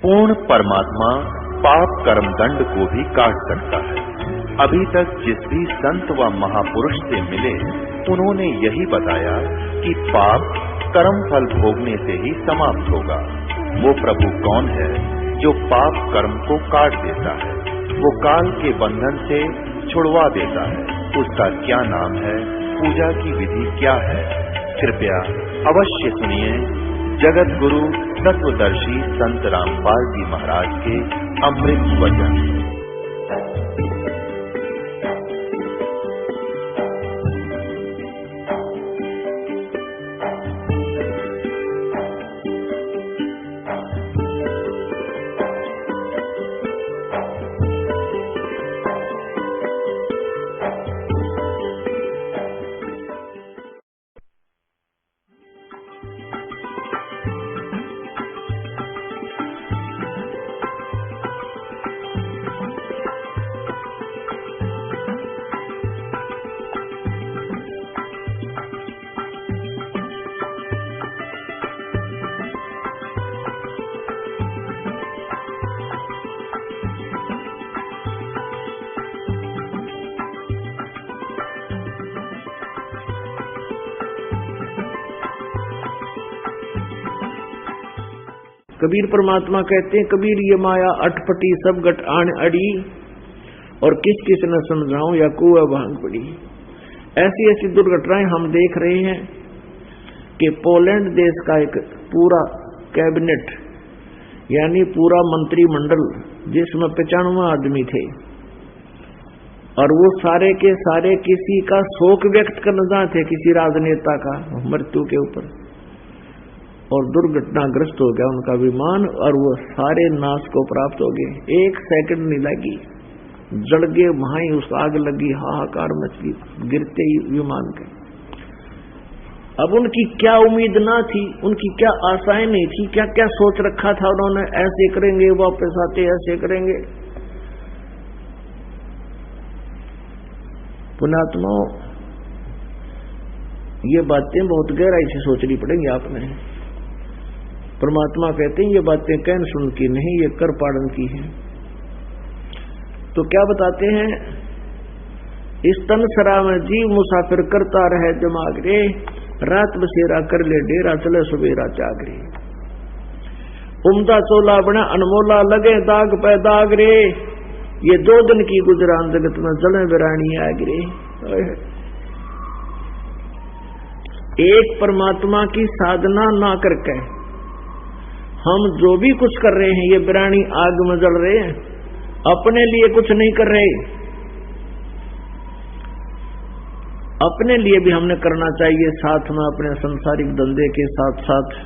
पूर्ण परमात्मा पाप कर्म दंड को भी काट सकता है। अभी तक जिस भी संत व महापुरुष से मिले उन्होंने यही बताया कि पाप कर्म फल भोगने से ही समाप्त होगा। वो प्रभु कौन है जो पाप कर्म को काट देता है, वो काल के बंधन से छुड़वा देता है। उसका क्या नाम है, पूजा की विधि क्या है? कृपया अवश्य सुनिए जगत गुरु तत्वदर्शी संत रामपाल जी महाराज के अमृत वचन। कबीर परमात्मा कहते हैं, कबीर ये माया अटपटी सब गट आन अड़ी, और किस किस न समझाऊं या कुआ भांग पड़ी। ऐसी ऐसी दुर्घटनाएं हम देख रहे हैं कि पोलैंड देश का एक पूरा कैबिनेट यानी पूरा मंत्रिमंडल जिसमें 95 आदमी थे, और वो सारे के सारे किसी का शोक व्यक्त करना चाहते, किसी राजनेता का मृत्यु के ऊपर, और दुर्घटनाग्रस्त हो गया उनका विमान, और वो सारे नाश को प्राप्त हो गए। 1 सेकंड नहीं लगी, जड़ गए वहां ही, उस आग लगी, हाहाकार मच गई गिरते ही विमान के। अब उनकी क्या उम्मीद ना थी, उनकी क्या आशाएं नहीं थी, क्या क्या सोच रखा था उन्होंने, ऐसे करेंगे वापस आते, ऐसे करेंगे। पुण्यात्माओं, ये बातें बहुत गहराई से सोचनी पड़ेंगी आपने। परमात्मा कहते हैं ये बातें कहन सुन की नहीं, ये कर पाड़न की है। तो क्या बताते हैं, इस तन सरा में जीव मुसाफिर करता रहे जमागरे, रात बसेरा कर ले डेरा चले सुबेरा जागरे। उमदा चोला बना अनमोला लगे दाग पे दाग रे, ये 2 दिन की गुजरान जगत में जले बिरानी आगरे। एक परमात्मा की साधना ना करके हम जो भी कुछ कर रहे हैं, ये बिरानी आग में जल रहे हैं, अपने लिए कुछ नहीं कर रहे। अपने लिए भी हमने करना चाहिए, साथ में अपने संसारिक धंधे के साथ साथ।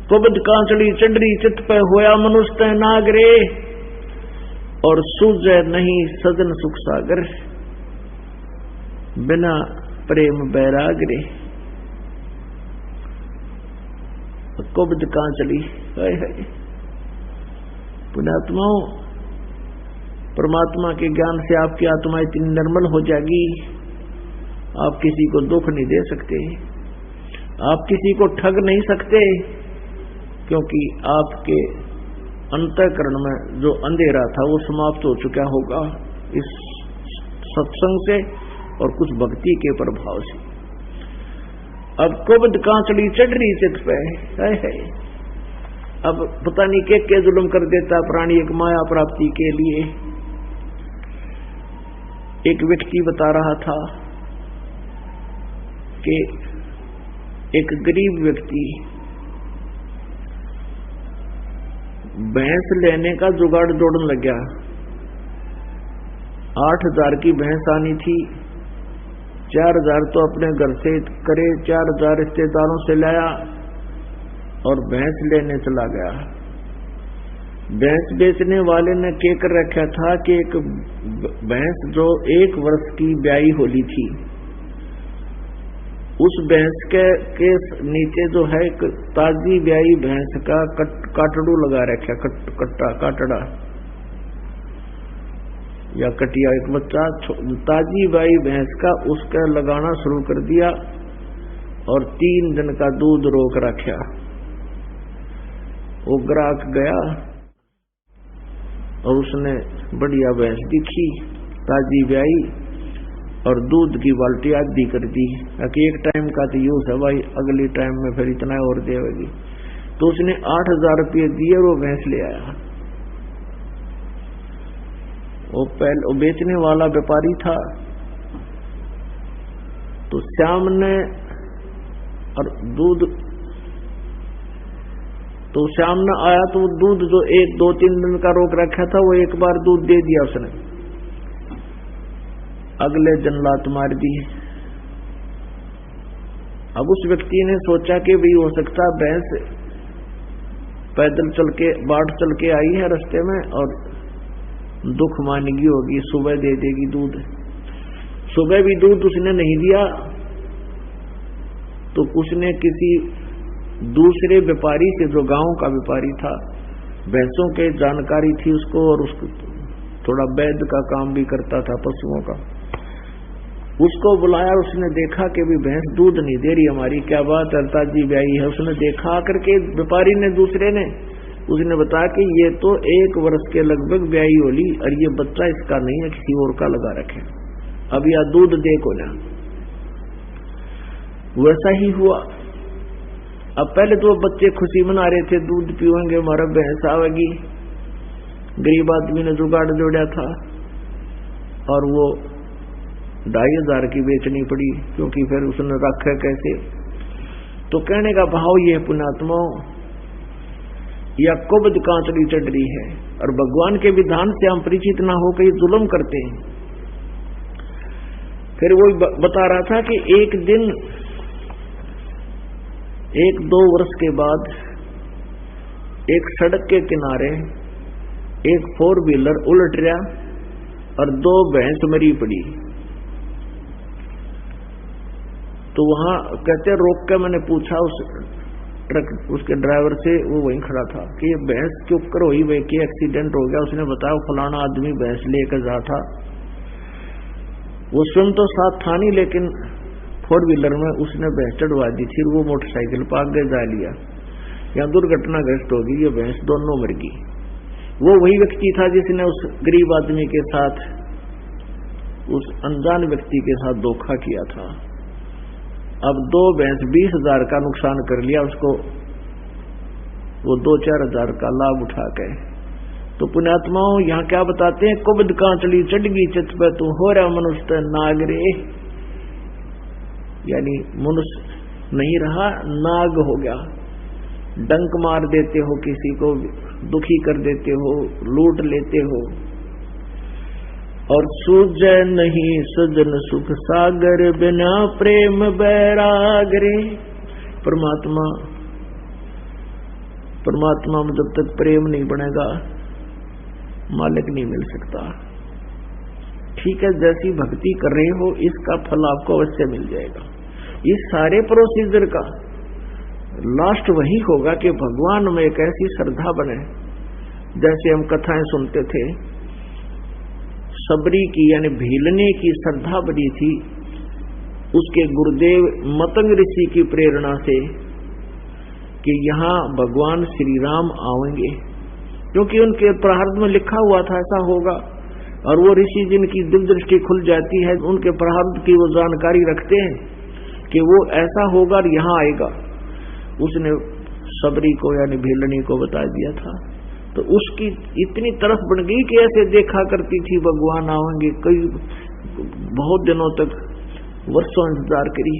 कुबद कांचड़ी चंडरी चित पे होया मनुष्य नागरे, और सूझे नहीं सदन सुख सागर, बिना प्रेम बैरागरे। कुबद कांचली, पुण्यात्माओं, परमात्मा के ज्ञान से आपकी आत्मा इतनी निर्मल हो जाएगी, आप किसी को दुख नहीं दे सकते, आप किसी को ठग नहीं सकते, क्योंकि आपके अंतःकरण में जो अंधेरा था वो समाप्त हो चुका होगा इस सत्संग से और कुछ भक्ति के प्रभाव से। अब कुबद कांचड़ी चढ़ रही चित पे है। अब पता नहीं के जुल्म कर देता प्राणी एक माया प्राप्ति के लिए। एक व्यक्ति बता रहा था कि एक गरीब व्यक्ति भैंस लेने का जुगाड़ जोड़ने लग गया। 8,000 की भैंस आनी थी, 4,000 तो अपने घर से करे, 4,000 रिश्तेदारों से लाया और भैंस लेने चला गया। भैंस बेचने वाले ने क्या कर रखा था कि एक भैंस जो 1 वर्ष की ब्याई होली थी, उस भैंस के नीचे जो है एक ताजी ब्याई भैंस का काटड़ू लगा रखा, काटड़ा या कटिया, एक बच्चा ताजी ब्याई भैंस का उसका लगाना शुरू कर दिया और 3 दिन का दूध रोक रखा। वो ग्राहक गया और उसने बढ़िया भैंस दिखी, ताजी ब्याई, और दूध की बाल्टी आधी कर दी कि एक टाइम का तो यूज है भाई, अगली टाइम में फिर इतना और देगी। तो उसने 8,000 रुपये दिए और वो भैंस ले आया। वो बेचने वाला व्यापारी था। तो श्याम ने और दूध, तो श्याम ने आया तो दूध जो 1-2-3 दिन का रोक रखा था वो एक बार दूध दे दिया उसने, अगले दिन लात मार दी। अब उस व्यक्ति ने सोचा कि भाई हो सकता भैंस पैदल चल के बाट चल के आई है रास्ते में और दुख मानेगी होगी, सुबह दे देगी दूध। सुबह भी दूध उसने नहीं दिया तो उसने किसी दूसरे व्यापारी से, जो गांव का व्यापारी था, भैंसों के जानकारी थी उसको, और उसको थोड़ा वैद्य का काम भी करता था पशुओं का, उसको बुलाया। उसने देखा कि भी भैंस दूध नहीं दे रही हमारी, क्या बात है, ताजी ब्याई है। उसने देखा करके व्यापारी ने, दूसरे ने, उसने बताया कि ये तो 1 वर्ष के लगभग ब्याई होली और ये बच्चा इसका नहीं है, किसी और का लगा रखे, अब या दूध दे को ना। वैसा ही हुआ। अब पहले तो बच्चे खुशी मना रहे थे, दूध पीवेंगे हमारा भैंस आवेगी। गरीब आदमी ने जुगाड़ जोड़ा था और वो 2,500 की बेचनी पड़ी, क्योंकि फिर उसने रखा कैसे। तो कहने का भाव ये पुण्यात्मा, या कुब्द कांचड़ी चढ़ रही है और भगवान के विधान से हम परिचित ना हो कहीं जुल्म करते हैं। फिर वो बता रहा था कि एक दिन 1-2 वर्ष के बाद एक सड़क के किनारे एक 4 व्हीलर उलट रहा और 2 भैंस मरी पड़ी। तो वहां कहते रोक के मैंने पूछा उस ट्रक उसके ड्राइवर से, वो वहीं खड़ा था, कि ये भैंस क्यों कर हुई, वे कि एक्सीडेंट हो गया। उसने बताया फलाना आदमी भैंस लेकर जा था, वो स्वयं तो साथ था नहीं, लेकिन 4 व्हीलर में उसने भैंस चढ़वा दी थी, वो मोटरसाइकिल पर आगे जा लिया, यहाँ दुर्घटनाग्रस्त होगी, ये भैंस दोनों मर गई। वो वही व्यक्ति था जिसने उस गरीब आदमी के साथ, उस अनजान व्यक्ति के साथ धोखा किया था। अब 2 भैंस 20,000 का नुकसान कर लिया उसको, वो 2-4 हजार का लाभ उठा के। तो पुण्यात्माओं यहाँ क्या बताते हैं, कुब्द कांचली चढ़गी चित पे तू हो रहा मनुष्य नागरे, यानी मनुष्य नहीं रहा, नाग हो गया। डंक मार देते हो, किसी को दुखी कर देते हो, लूट लेते हो। और सूझे नहीं सजन सुख सागर, बिना प्रेम बैरागरे। परमात्मा में जब तक प्रेम नहीं बनेगा मालिक नहीं मिल सकता। ठीक है, जैसी भक्ति कर रहे हो इसका फल आपको अवश्य मिल जाएगा। इस सारे प्रोसीजर का लास्ट वही होगा कि भगवान में एक ऐसी श्रद्धा बने, जैसे हम कथाएं सुनते थे, सबरी की यानी भीलने की श्रद्धा बनी थी उसके गुरुदेव मतंग ऋषि की प्रेरणा से कि यहाँ भगवान श्री राम आएंगे, क्योंकि उनके प्रारब्ध में लिखा हुआ था ऐसा होगा। और वो ऋषि जिनकी दिव्य दृष्टि खुल जाती है, उनके प्रारब्ध की वो जानकारी रखते हैं कि वो ऐसा होगा और यहाँ आएगा। उसने सबरी को यानी भीलनी को बता दिया था। तो उसकी इतनी तरफ बन गई कि ऐसे देखा करती थी भगवान आएंगे, कई बहुत दिनों तक वर्षों इंतजार करी।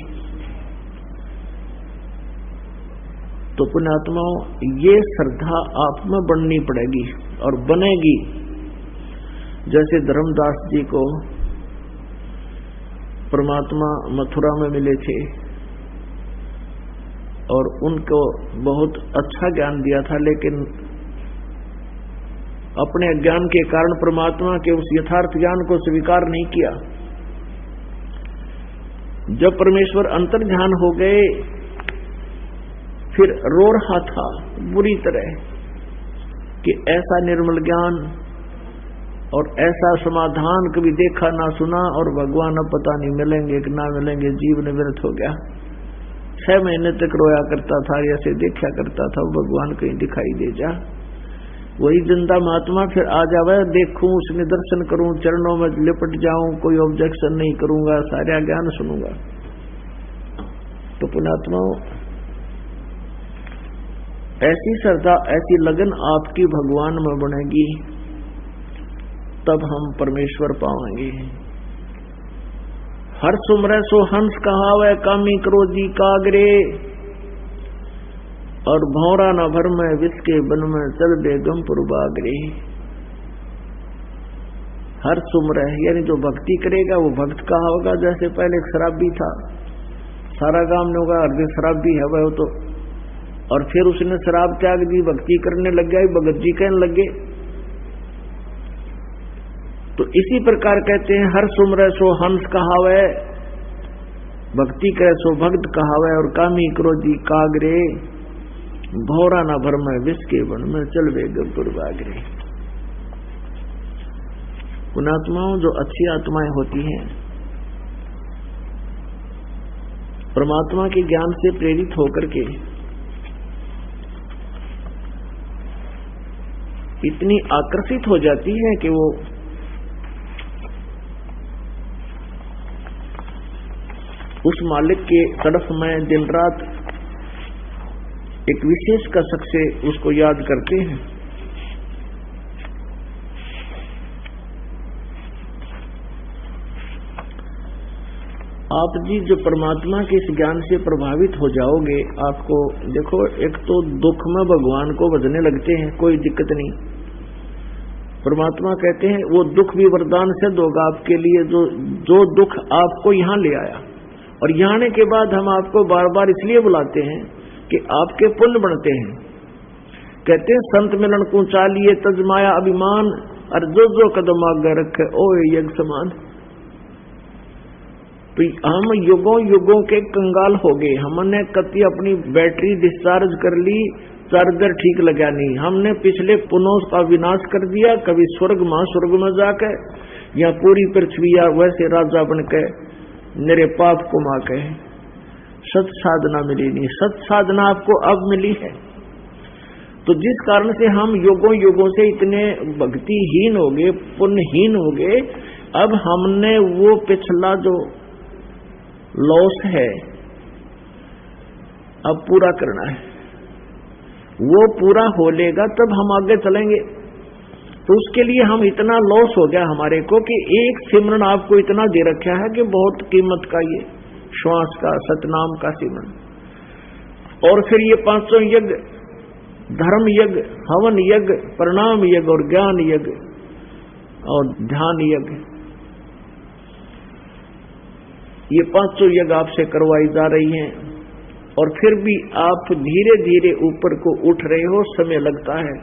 तो पुण्यात्माओं ये श्रद्धा आप में बननी पड़ेगी और बनेगी। जैसे धर्मदास जी को परमात्मा मथुरा में मिले थे और उनको बहुत अच्छा ज्ञान दिया था, लेकिन अपने अज्ञान के कारण परमात्मा के उस यथार्थ ज्ञान को स्वीकार नहीं किया। जब परमेश्वर अंतर्ध्यान हो गए फिर रो रहा था बुरी तरह कि ऐसा निर्मल ज्ञान और ऐसा समाधान कभी देखा ना सुना, और भगवान अब पता नहीं मिलेंगे कि ना मिलेंगे, जीवन व्यर्थ हो गया। 6 महीने तक रोया करता था, ऐसे देखा करता था, भगवान कहीं दिखाई दे जा। वही जिंदा महात्मा फिर आ जावे, देखूं उसने दर्शन करूं, चरणों में लिपट जाऊं, कोई ऑब्जेक्शन नहीं करूंगा, सारा ज्ञान सुनूंगा। तो पुण्यात्माओं, ऐसी श्रद्धा, ऐसी लगन आपकी भगवान में बनेगी, तब हम परमेश्वर पाएंगे। हर सुमरै सो हंस कहावै, कामी क्रोधी कागरे, और भौरा न भर में विष के बन में चल बेगम पुरबागरे। हर सुमरै यानी जो भक्ति करेगा वो भक्त कहा होगा। जैसे पहले एक शराबी था, सारा गांव ने होगा हृदय शराबी है वह तो, और फिर उसने शराब त्याग दी, भक्ति करने लग गया, भगत जी कहने लगे। तो इसी प्रकार कहते हैं हर सुमरै सो हंस कहावै, भक्ति करे सो भक्त कहावै, और कामी क्रोधी कागरे, भौरा न भर में विष के वन में चल बेगम पुरबागरे। पुण्यात्माओं, जो अच्छी आत्माएं होती हैं, परमात्मा के ज्ञान से प्रेरित होकर के इतनी आकर्षित हो जाती है कि वो उस मालिक के तड़फ में दिन रात एक विशेष कसक से उसको याद करते हैं। आप जी जो परमात्मा के इस ज्ञान से प्रभावित हो जाओगे, आपको देखो, एक तो दुख में भगवान को बजने लगते हैं, कोई दिक्कत नहीं। परमात्मा कहते हैं वो दुख भी वरदान सिद्ध होगा आपके लिए, जो दुख आपको यहाँ ले आया। और यहाँ आने के बाद हम आपको बार बार इसलिए बुलाते हैं कि आपके पुण्य बढ़ते हैं। कहते हैं संत मिलन को चालिए तजमाया अभिमान, और जो कदम आगे रखे ओ यज्ञ समान। तो हम युगों युगों के कंगाल हो गए। हमने कभी अपनी बैटरी डिस्चार्ज कर ली, चार्जर ठीक लगा नहीं, हमने पिछले पुनों का विनाश कर दिया। कभी स्वर्ग में जाके या पूरी पृथ्वी या वैसे राजा बन के मेरे पाप को मां के सत साधना मिली नहीं। सत साधना आपको अब मिली है। तो जिस कारण से हम युगों युगों से इतने भक्तिहीन हो गए, पुण्यहीन हो गए, अब हमने वो पिछला जो लॉस है अब पूरा करना है। वो पूरा हो लेगा तब हम आगे चलेंगे। तो उसके लिए हम इतना लॉस हो गया हमारे को कि एक सिमरन आपको इतना दे रखा है कि बहुत कीमत का, ये श्वास का, सतनाम का सिमरन। और फिर ये 500 यज्ञ, धर्म यज्ञ, हवन यज्ञ, प्रणाम यज्ञ और ज्ञान यज्ञ और ध्यान यज्ञ, ये 500 यज्ञ आपसे करवाई जा रही हैं। और फिर भी आप धीरे धीरे ऊपर को उठ रहे हो, समय लगता है।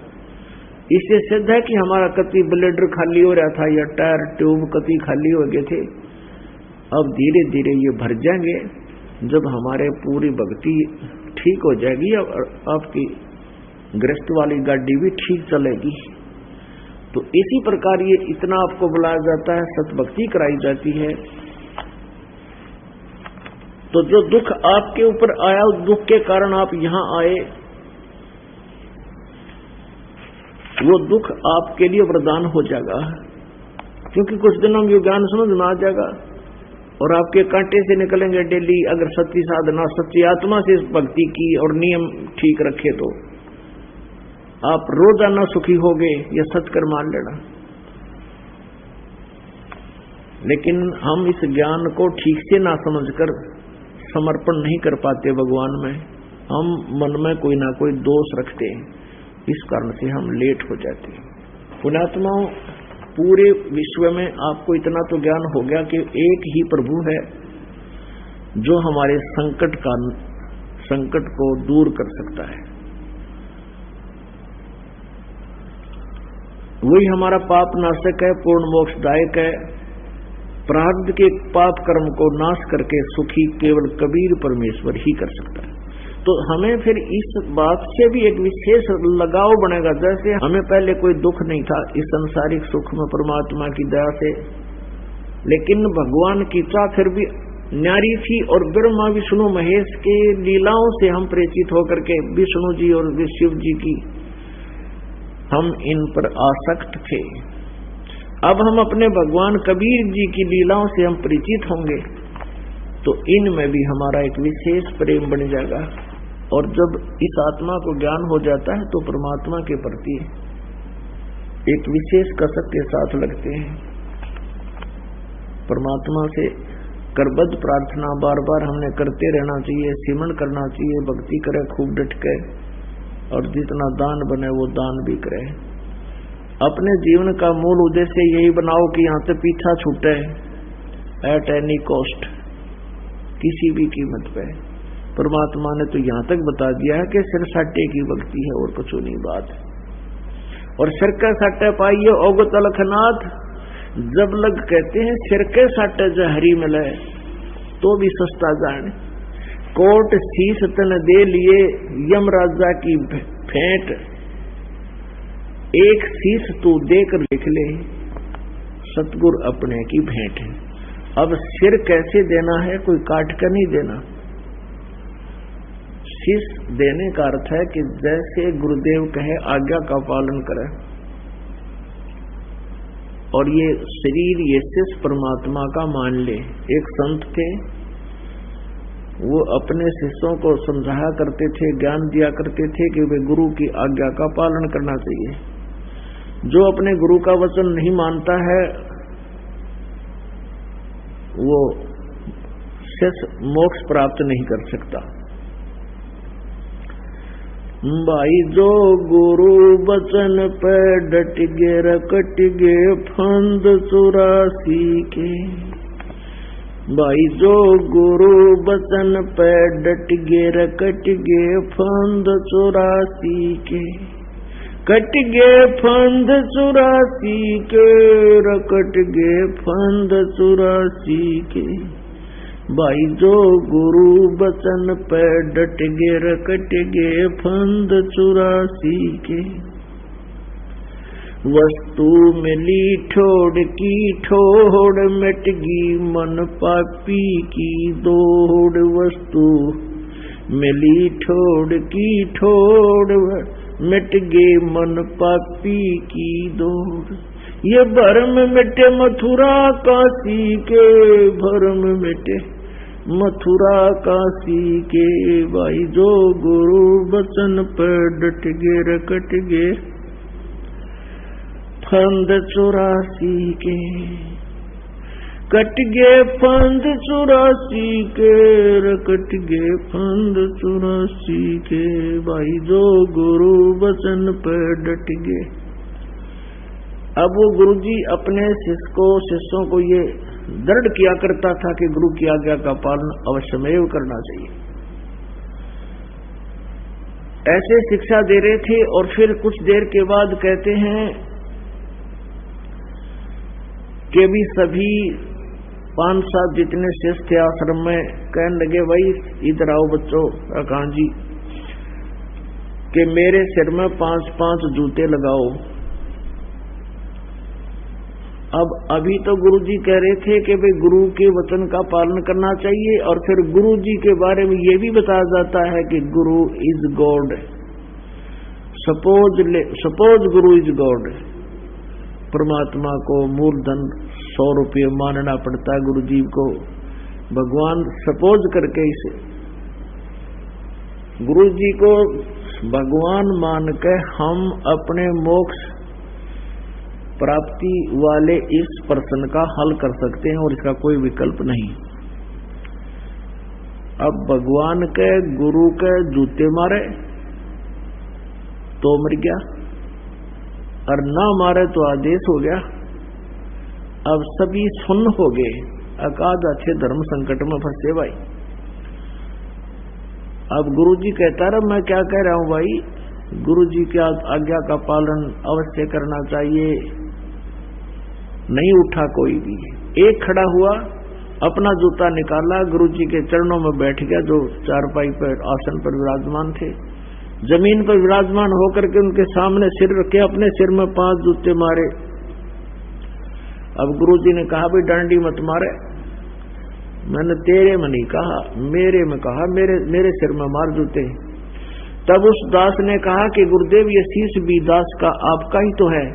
इससे सिद्ध है कि हमारा कति ब्लेडर खाली हो रहा था या टायर ट्यूब कति खाली हो गए थे। अब धीरे धीरे ये भर जाएंगे जब हमारे पूरी भक्ति ठीक हो जाएगी और आपकी गृहस्थ वाली गाड़ी भी ठीक चलेगी। तो इसी प्रकार ये इतना आपको बुलाया जाता है, सतभक्ति कराई जाती है। तो जो दुख आपके ऊपर आया, उस दुख के कारण आप यहां आए, वो दुख आपके लिए वरदान हो जाएगा। क्योंकि कुछ दिनों में ज्ञान समझ में आ जाएगा और आपके कांटे से निकलेंगे डेली। अगर सच्ची साधना, सच्ची आत्मा से भक्ति की और नियम ठीक रखे तो आप रोजाना सुखी होगे, ये सत्कर मान लेना। लेकिन हम इस ज्ञान को ठीक से ना समझकर समर्पण नहीं कर पाते भगवान में। हम मन में कोई ना कोई दोष रखते हैं, इस कारण से हम लेट हो जाते हैं। पुण्यात्माओं, पूरे विश्व में आपको इतना तो ज्ञान हो गया कि एक ही प्रभु है जो हमारे संकट को दूर कर सकता है। वही हमारा पाप नाशक है, पूर्ण मोक्षदायक है। प्रारब्ध के पाप कर्म को नाश करके सुखी केवल कबीर परमेश्वर ही कर सकता है। तो हमें फिर इस बात से भी एक विशेष लगाव बनेगा। जैसे हमें पहले कोई दुख नहीं था इस संसारिक सुख में परमात्मा की दया से, लेकिन भगवान की चाह फिर भी न्यारी थी और ब्रह्मा विष्णु महेश के लीलाओं से हम परिचित होकर के विष्णु जी और शिव जी की हम इन पर आसक्त थे। अब हम अपने भगवान कबीर जी की लीलाओं से हम परिचित होंगे तो इनमें भी हमारा एक विशेष प्रेम बन जाएगा। और जब इस आत्मा को ज्ञान हो जाता है तो परमात्मा के प्रति एक विशेष कसक के साथ लगते हैं। परमात्मा से करबद्ध प्रार्थना बार बार हमने करते रहना चाहिए, सिमरण करना चाहिए, भक्ति करे खूब डट के, और जितना दान बने वो दान भी करे। अपने जीवन का मूल उद्देश्य यही बनाओ कि यहाँ से पीछा छूटे एट एनी कॉस्ट, किसी भी कीमत पे। परमात्मा ने तो यहाँ तक बता दिया है कि सिर साटे की भक्ति है और कुछ नहीं बात। और सिर के साटे पाइए ओगत अलखनाथ, जब लग कहते हैं सिर के साटे जहरी मिले तो भी सस्ता जाने। कोट शीस तन दे लिए यम राजा की भेंट, एक शीस तू देकर लिख ले सतगुरु अपने की भेंट है। अब सिर कैसे देना है, कोई काट कर नहीं देना। शीश देने का अर्थ है कि जैसे गुरुदेव कहे आज्ञा का पालन करें। और ये शरीर ये शीश परमात्मा का मान ले। एक संत थे, वो अपने शिष्यों को समझाया करते थे, ज्ञान दिया करते थे कि वे गुरु की आज्ञा का पालन करना चाहिए। जो अपने गुरु का वचन नहीं मानता है वो शेष मोक्ष प्राप्त नहीं कर सकता। भाई जो गुरु वचन पे डट गे रकट गे फंद 84 के। भाई जो गुरु वचन पे डट गे रकट गे फंद 84 के। कट गे फंद 84 के, रकट गे फंद 84 के। भाई जो गुरु बचन पे डट गे रकट गे फंद 84 के। वस्तु मिली ठोड़ की ठोड़ मिट गी मन पापी की दौड़। वस्तु मिली ठोड़ की ठोड़ मिट गे मन पापी की दौड़। ये भरम मिटे मथुरा काशी के, भरम मिटे मथुरा काशी के। भाई जो गुरु बचन पर डट गे रकट गे फंद 84 के। कट गे फंद 84 के, रकट गे फंद 84 के। भाई जो गुरु बचन पर डट गे। अब वो गुरुजी अपने शिष्यों को ये दृढ़ किया करता था कि गुरु की आज्ञा का पालन अवश्यमेव करना चाहिए। ऐसे शिक्षा दे रहे थे। और फिर कुछ देर के बाद कहते हैं कि भी सभी 5-7 जितने शिष्य थे आश्रम में कहने लगे, भाई इधर आओ बच्चों, कान जी कि मेरे सिर में 5-5 जूते लगाओ। अब अभी तो गुरुजी कह रहे थे कि भाई गुरु के वचन का पालन करना चाहिए। और फिर गुरुजी के बारे में ये भी बताया जाता है कि गुरु is God. Suppose Guru is God. परमात्मा को मूलधन 100 रुपये मानना पड़ता है गुरुजी को, भगवान सपोज करके इसे गुरुजी को भगवान मान के हम अपने मोक्ष प्राप्ति वाले इस प्रश्न का हल कर सकते हैं और इसका कोई विकल्प नहीं। अब भगवान के गुरु के जूते मारे तो मर गया, और ना मारे तो आदेश हो गया। अब सभी सुन्न हो गए, अकाद अच्छे धर्म संकट में फंसे भाई। अब गुरुजी कहता रहा मैं क्या कह रहा हूं भाई, गुरुजी की आज्ञा का पालन अवश्य करना चाहिए। नहीं उठा कोई भी। एक खड़ा हुआ, अपना जूता निकाला, गुरुजी के चरणों में बैठ गया, जो चारपाई पर आसन पर विराजमान थे। जमीन पर विराजमान होकर के उनके सामने सिर रखे, अपने सिर में 5 जूते मारे। अब गुरुजी ने कहा भी डांडी मत मारे, मैंने तेरे में नहीं कहा, मेरे में कहा, मेरे सिर में मार जूते। तब उस दास ने कहा कि गुरुदेव ये शीश भी दास का आपका ही तो है,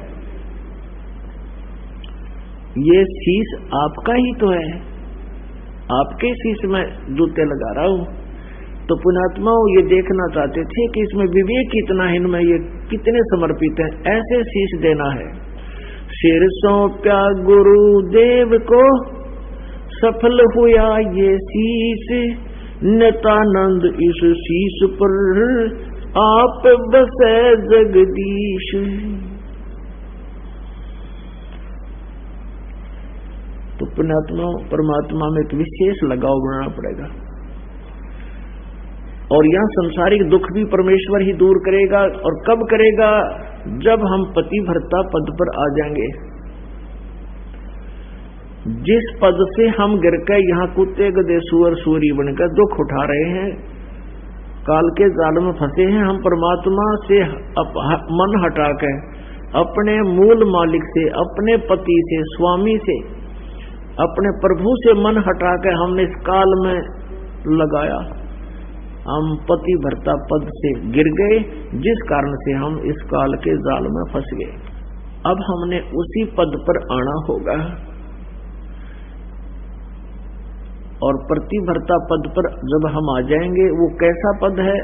ये शीश आपका ही तो है, आपके शीश में जूते लगा रहा हूं। तो पुण्यात्माओं ये देखना चाहते थे कि इसमें विवेक कितना है, इनमें ये कितने समर्पित हैं। ऐसे शीश देना है। सिर सौंप्या गुरुदेव को, सफल हुआ ये शीश, नित्यानंद इस शीश पर आप बसे जगदीश। तो पुण्यात्मा परमात्मा में एक विशेष लगाव बनाना पड़ेगा। और यह संसारिक दुख भी परमेश्वर ही दूर करेगा। और कब करेगा? जब हम पतिव्रता पद पर आ जाएंगे। जिस पद से हम गिर कर यहाँ कुत्ते गधे सुअर सूरी बनकर दुख उठा रहे हैं, काल के जाल में फंसे हैं, हम परमात्मा से मन हटाकर अपने मूल मालिक से, अपने पति से, स्वामी से, अपने प्रभु से मन हटाकर हमने इस काल में लगाया। हम पतिव्रता पद से गिर गए, जिस कारण से हम इस काल के जाल में फंस गए। अब हमने उसी पद पर आना होगा। और पतिव्रता पद पर जब हम आ जाएंगे, वो कैसा पद है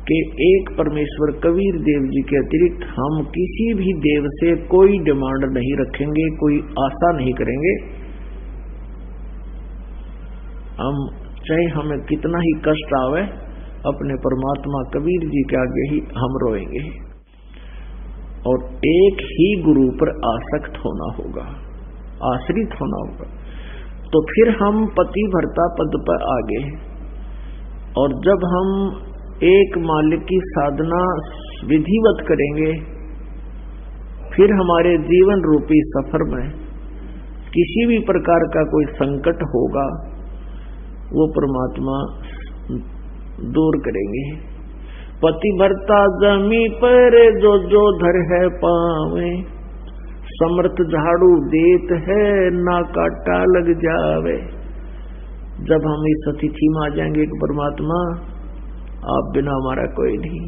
कि एक परमेश्वर कबीर देव जी के अतिरिक्त हम किसी भी देव से कोई डिमांड नहीं रखेंगे, कोई आशा नहीं करेंगे। हम चाहे हमें कितना ही कष्ट आवे, अपने परमात्मा कबीर जी के आगे ही हम रोएंगे। और एक ही गुरु पर आसक्त होना होगा, आश्रित होना होगा। तो फिर हम पतिव्रता पद पर आ गए। और जब हम एक मालिक की साधना विधिवत करेंगे, फिर हमारे जीवन रूपी सफर में किसी भी प्रकार का कोई संकट होगा, वो परमात्मा दूर करेंगे। पतिव्रता जमी पर जो जो धर है पावे, समर्थ झाड़ू देत है ना काटा लग जावे। जब हम इस अतिथि में आ जाएंगे कि परमात्मा आप बिना हमारा कोई नहीं।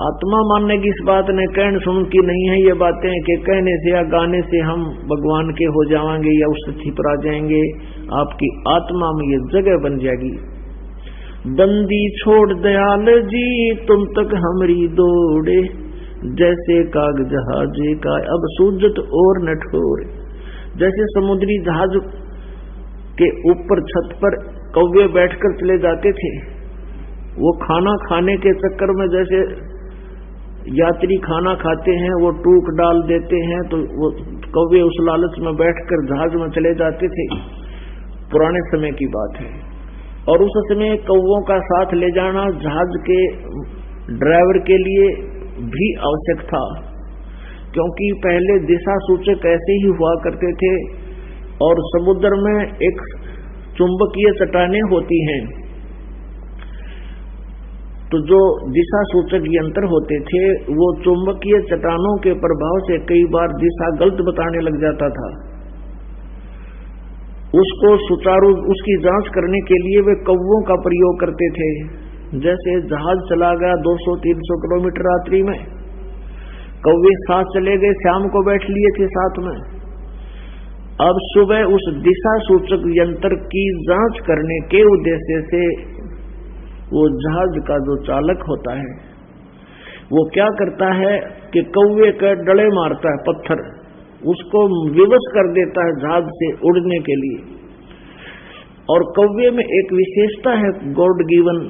आत्मा मानने की इस बात ने कहने सुन की नहीं है ये बातें कि कहने से या गाने से हम भगवान के हो जाएंगे या उस स्थिति पर आ जाएंगे। आपकी आत्मा में ये जगह बन जाएगी। बंदी छोड़ दयाल जी तुम तक हमरी दौड़े, जैसे काग जहाजे का अब सूजत और न ठोरे। जैसे समुद्री जहाज के ऊपर छत पर कौवे बैठकर चले जाते थे, वो खाना खाने के चक्कर में जैसे यात्री खाना खाते हैं, वो टूक डाल देते हैं, तो वो कौवे उस लालच में बैठकर जहाज में चले जाते थे। पुराने समय की बात है। और उस समय कौवों का साथ ले जाना जहाज के ड्राइवर के लिए भी आवश्यक था, क्योंकि पहले दिशा सूचक ऐसे ही हुआ करते थे। और समुद्र में एक चुंबकीय चट्टानें होती हैं, तो जो दिशा सूचक यंत्र होते थे वो चुंबकीय चट्टानों के प्रभाव से कई बार दिशा गलत बताने लग जाता था। उसको सुचारू उसकी जांच करने के लिए वे कौवों का प्रयोग करते थे। जैसे जहाज चला गया 200-300 किलोमीटर रात्रि में, कौवे साथ चले गए, शाम को बैठ लिए थे साथ में। अब सुबह उस दिशा सूचक यंत्र की जांच करने के उद्देश्य से वो जहाज का जो चालक होता है वो क्या करता है कि कौवे का डले मारता है पत्थर, उसको विवश कर देता है जहाज से उड़ने के लिए। और कौवे में एक विशेषता है गॉड गिवन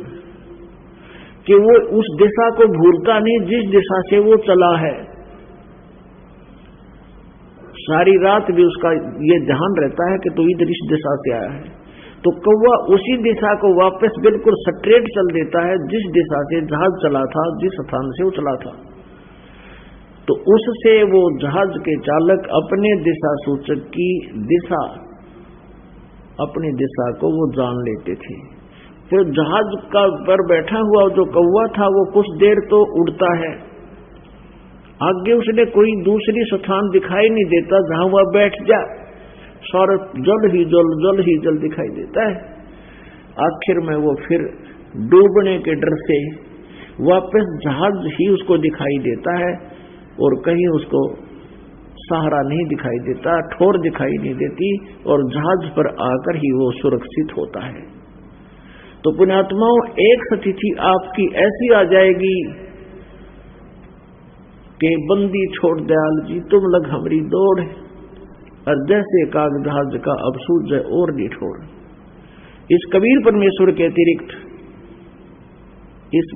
कि वो उस दिशा को भूलता नहीं जिस दिशा से वो चला है। सारी रात भी उसका ये ध्यान रहता है कि तू इधर इस दिशा से आया है, तो कौवा उसी दिशा को वापस बिल्कुल स्ट्रेट चल देता है जिस दिशा से जहाज चला था, जिस स्थान से वो चला था। तो उससे वो जहाज के चालक अपने दिशा सूचक की दिशा, अपनी दिशा को वो जान लेते थे। फिर जहाज का पर बैठा हुआ जो कौवा था वो कुछ देर तो उड़ता है, आगे उसने कोई दूसरी स्थान दिखाई नहीं देता जहां वह बैठ जाए। सारा जल ही जल दिखाई देता है। आखिर में वो फिर डूबने के डर से वापस जहाज ही उसको दिखाई देता है और कहीं उसको सहारा नहीं दिखाई देता, ठोर दिखाई नहीं देती और जहाज पर आकर ही वो सुरक्षित होता है। तो पुण्यात्माओं, एक स्थिति आपकी ऐसी आ जाएगी कि बंदी छोड़ दयाल जी तुम लग हमारी दौड़, और जैसे कागजाज का अब सूझ और निठोर। इस कबीर परमेश्वर के अतिरिक्त इस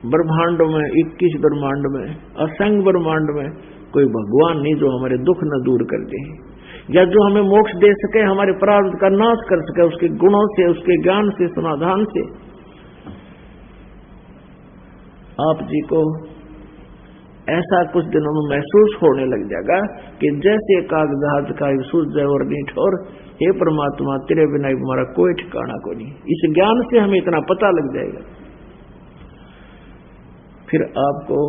ब्रह्मांड में, 21 ब्रह्मांड में, असंख्य ब्रह्मांड में कोई भगवान नहीं जो हमारे दुख न दूर कर दे या जो हमें मोक्ष दे सके, हमारे प्रारब्ध का नाश कर सके उसके गुणों से, उसके ज्ञान से, समाधान से। आप जी को ऐसा कुछ दिनों में महसूस होने लग जाएगा कि जैसे कागजात का सूझ जाए और निठोर, हे परमात्मा तेरे बिना हमारा कोई ठिकाना को नहीं। इस ज्ञान से हमें इतना पता लग जाएगा। फिर आपको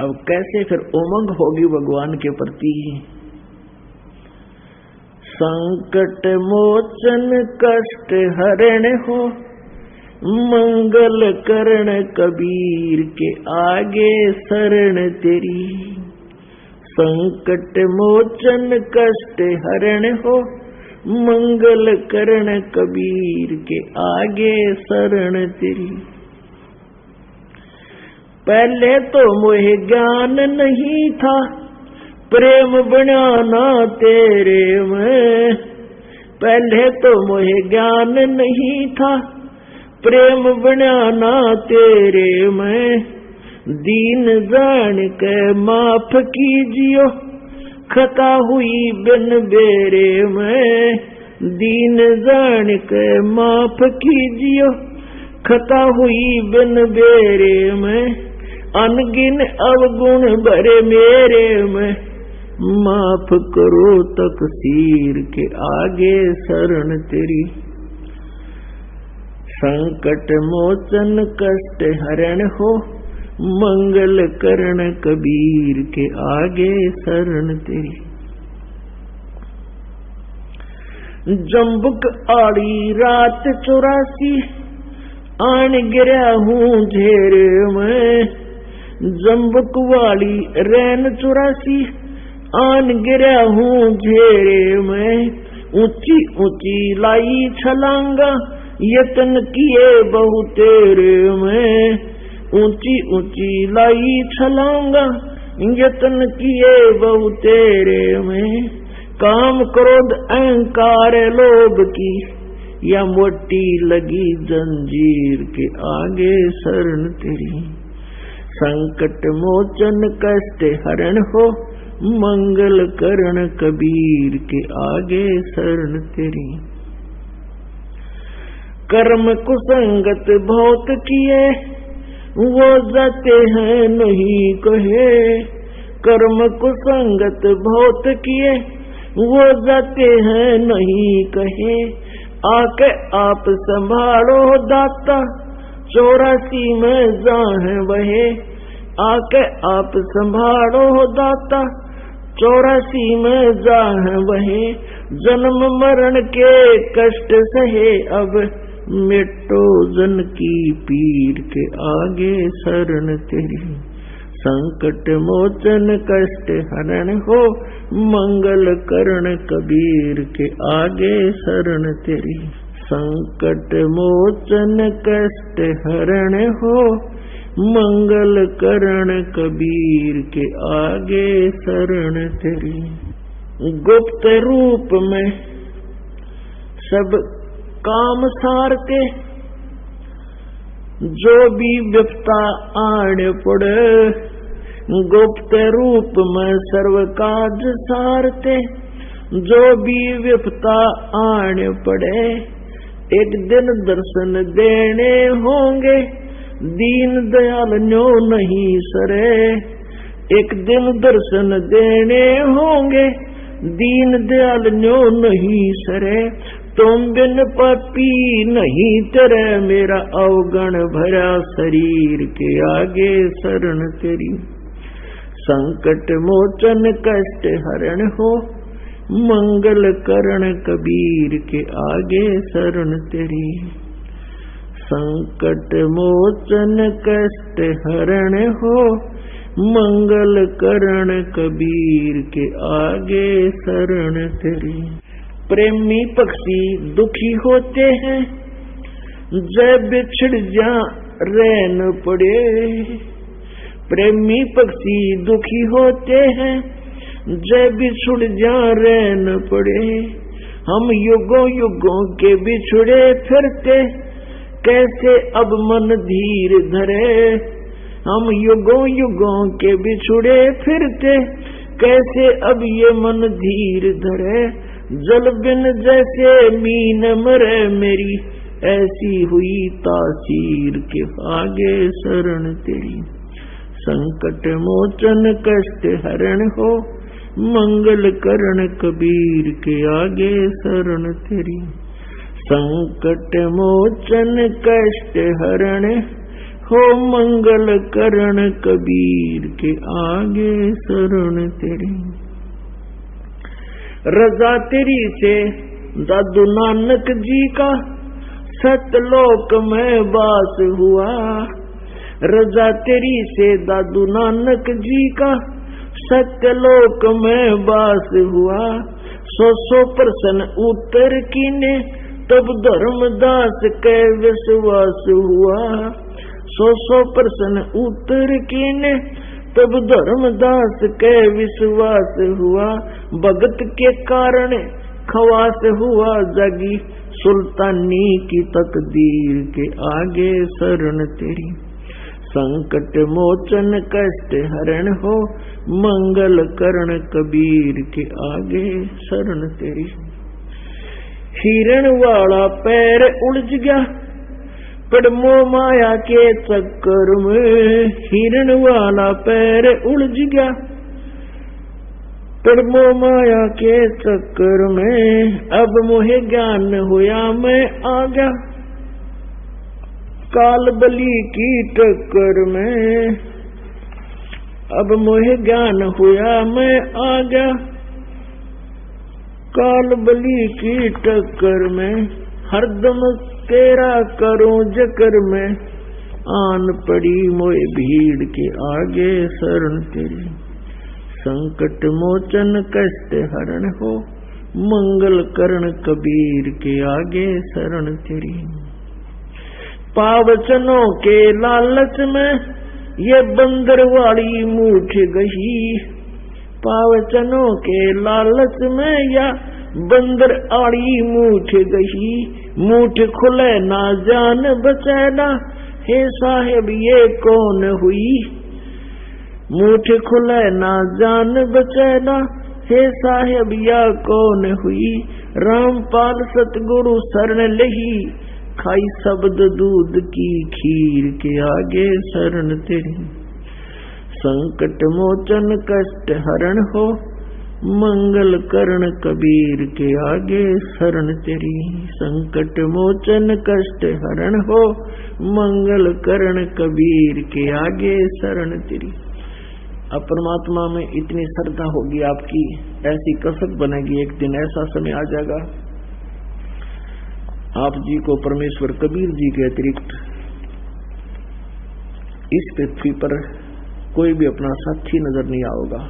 अब कैसे फिर उमंग होगी भगवान के प्रति। संकट मोचन कष्ट हरण हो, मंगल करण कबीर के आगे शरण तेरी। संकट मोचन कष्ट हरण हो, मंगल करण कबीर के आगे शरण तेरी। पहले तो मोहे ज्ञान नहीं था, प्रेम बनाना तेरे में। पहले तो मोहे ज्ञान नहीं था, प्रेम बनाना तेरे में। दीन जान के माफ कीजियो, खता हुई बिन बेरे में। दीन जान के माफ कीजियो, खता हुई बिन बेरे में। अनगिन अवगुण भरे मेरे में, माफ करो तकसीर के आगे शरण तेरी। संकट मोचन कष्ट हरण हो, मंगल करण कबीर के आगे शरण तेरी। जम्बुक आड़ी रात 84, आन गिरा हूँ झेरे में। जम्बुक वाली रैन 84, आन गिरा हूँ झेरे में। ऊंची ऊंची लाई छलांगा, यत्न किए बहु तेरे में। ऊंची ऊंची लाई छलांगा, यत्न किए बहु तेरे में। काम क्रोध अहंकार लोभ की, या मोटी लगी जंजीर के आगे शरण तेरी। संकट मोचन कष्ट हरण हो, मंगल करण कबीर के आगे शरण तेरी। कर्म कुसंगत बहुत किए, वो जाते हैं नहीं कहे। कर्म कुसंगत बहुत किए, वो जाते हैं नहीं कहे। आके आप संभालो दाता, 84 में जाहे बहे। आके आप संभालो दाता, 84 में जाहे बहे। जन्म मरण के कष्ट सहे, अब मिटो जन की पीर के आगे शरण तेरी। संकट मोचन कष्ट हरण हो, मंगल करण कबीर के आगे शरण तेरी। संकट मोचन कष्ट हरण हो, मंगल करण कबीर के आगे शरण तेरी। गुप्त रूप में सब काम सारते, जो भी विपता आने पड़े। गुप्त रूप में सर्व काज सारते, जो भी विपता आने पड़े। एक दिन दर्शन देने होंगे, दीन दयाल न्यो नहीं सरे। एक दिन दर्शन देने होंगे, दीन दयाल न्यो नहीं सरे। तुम बिन पापी नहीं तेरे, मेरा अवगण भरा शरीर के आगे शरण तेरी। संकट मोचन कष्ट हरण हो, मंगल करण कबीर के आगे शरण तेरी। संकट मोचन कष्ट हरण हो, मंगल करण कबीर के आगे शरण तेरी। प्रेमी पक्षी दुखी होते हैं, जब बिछड़ जा रैन पड़े। प्रेमी पक्षी दुखी होते हैं, जब बिछड़ जा रैन पड़े। हम युगों युगों के बिछड़े फिरते, कैसे अब मन धीर धरे। हम युगों युगों के बिछड़े फिरते, कैसे अब ये मन धीर धरे। जल बिन जैसे मीन मरे मेरी, ऐसी हुई तासीर के आगे शरण तेरी। संकट मोचन कष्ट हरण हो, मंगल करण कबीर के आगे शरण तेरी। संकट मोचन कष्ट हरण हो, मंगल करण कबीर के आगे शरण तेरी। रजा तेरी से दादू नानक जी का सतलोक में वास हुआ। रजा तेरी से दादू नानक जी का सत्यलोक में वास हुआ। 100% उत्तर कीने तब धर्मदास के विश्वास हुआ। 100% उत्तर कीने तब धर्मदास के विश्वास हुआ। भगत के कारण खवास हुआ, जगी सुल्तानी की तकदीर के आगे शरण तेरी। संकट मोचन कष्ट हरण हो, मंगल करण कबीर के आगे शरण तेरी। हिरण वाला पैर उलझ गया पड़मो माया के चक्कर में। हिरण वाला पैर उलझ गया पड़मो माया के चक्कर में। अब मोहे ज्ञान हुआ मैं आ गया काल बली की टक्कर में। अब मोहे ज्ञान हुआ मैं आ गया काल बली की टक्कर में। हरदम तेरा करूं जकर में, आन पड़ी मोए भीड़ के आगे शरण तेरी। संकट मोचन कष्ट हरण हो, मंगल करण कबीर के आगे शरण तेरी। पावचनों के लालच में ये बंदर वाली मूठ गई। पावचनों के लालच में या बंदर आड़ी मूठ गई। मूठ खुले ना जान बचैना, हे साहेब ये कौन हुई। मूठ खुले ना जान बचैना, हे साहेब या कौन हुई। रामपाल सतगुरु शरण लही, खाई शब्द दूध की खीर के आगे शरण तेरी। संकट मोचन कष्ट हरण हो, मंगल करण कबीर के आगे शरण तेरी। संकट मोचन कष्ट हरण हो, मंगल करण कबीर के आगे शरण तेरी। अब परमात्मा में इतनी श्रद्धा होगी आपकी, ऐसी कसक बनेगी, एक दिन ऐसा समय आ जाएगा आप जी को परमेश्वर कबीर जी के अतिरिक्त इस पृथ्वी पर कोई भी अपना साथी नजर नहीं आओगा।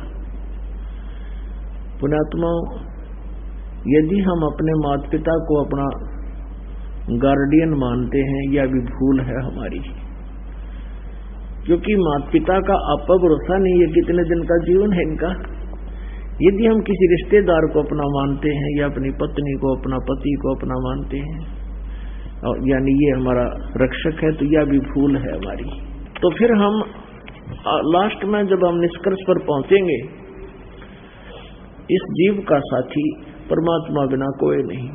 पुण्यात्माओं, यदि हम अपने माता पिता को अपना गार्डियन मानते हैं, यह भी भूल है हमारी, क्योंकि माता पिता का आपका भरोसा नहीं है कितने दिन का जीवन है इनका। यदि हम किसी रिश्तेदार को अपना मानते हैं या अपनी पत्नी को, अपना पति को अपना मानते हैं, और यानी ये हमारा रक्षक है, तो यह भी भूल है हमारी। तो फिर हम लास्ट में जब हम निष्कर्ष पर पहुंचेंगे, इस जीव का साथी परमात्मा बिना कोई नहीं।